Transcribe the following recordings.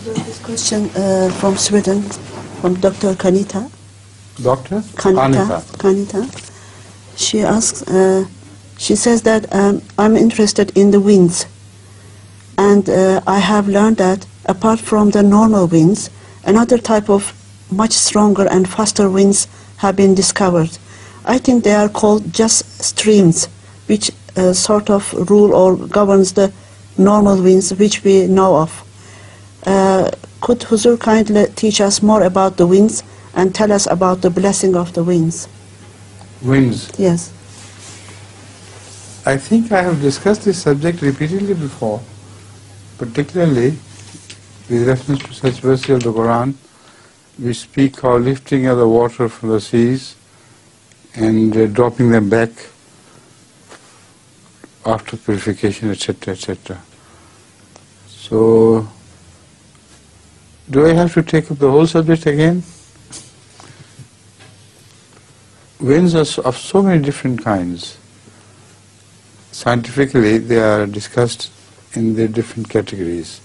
This question from Sweden, from Dr. Kanita. Dr. Kanita. She asks, she says that I'm interested in the winds, and I have learned that apart from the normal winds, another type of much stronger and faster winds have been discovered. I think they are called just streams, which sort of rule or governs the normal winds which we know of. Could Huzur kindly teach us more about the winds and tell us about the blessing of the winds? Winds? Yes. I think I have discussed this subject repeatedly before, particularly with reference to such verses of the Quran. We speak of lifting of the water from the seas and dropping them back after purification, etc., etc. So, do I have to take up the whole subject again? Winds are of so many different kinds. Scientifically, they are discussed in their different categories.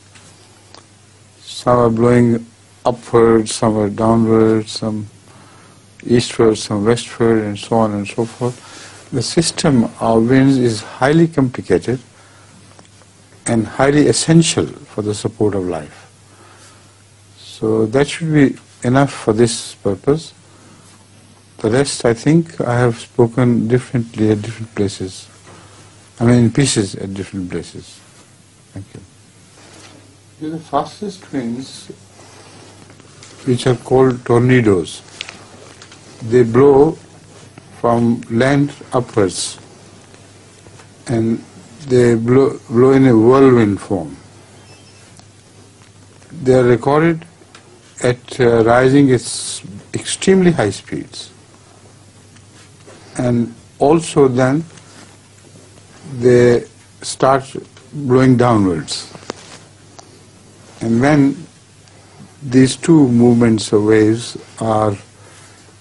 Some are blowing upwards, some are downwards, some eastward, some westward, and so on and so forth. The system of winds is highly complicated and highly essential for the support of life. So that should be enough for this purpose. The rest, I think, I have spoken differently at different places. I mean, in pieces at different places. Thank you. The fastest winds, which are called tornadoes, they blow from land upwards, and they blow in a whirlwind form. They are recorded at rising at extremely high speeds, and also then they start blowing downwards. And when these two movements of waves are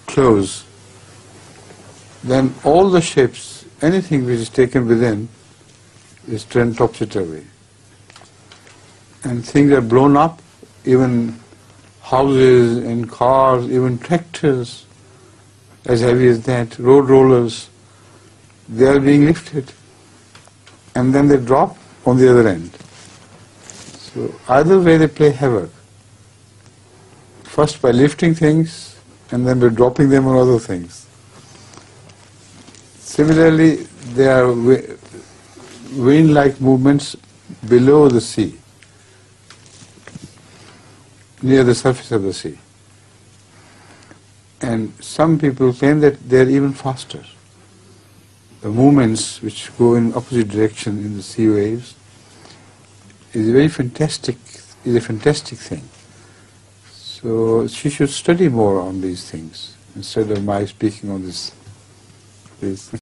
close, then all the ships, anything which is taken within, is turned topsy-turvy. And things are blown up, even houses and cars, even tractors, as heavy as that, road rollers, they are being lifted. And then they drop on the other end. So either way they play havoc. First by lifting things, and then by dropping them on other things. Similarly, there are wind-like movements below the sea, near the surface of the sea. And some people claim that they are even faster. The movements which go in opposite direction in the sea waves is a fantastic thing. So she should study more on these things instead of my speaking on this. Please.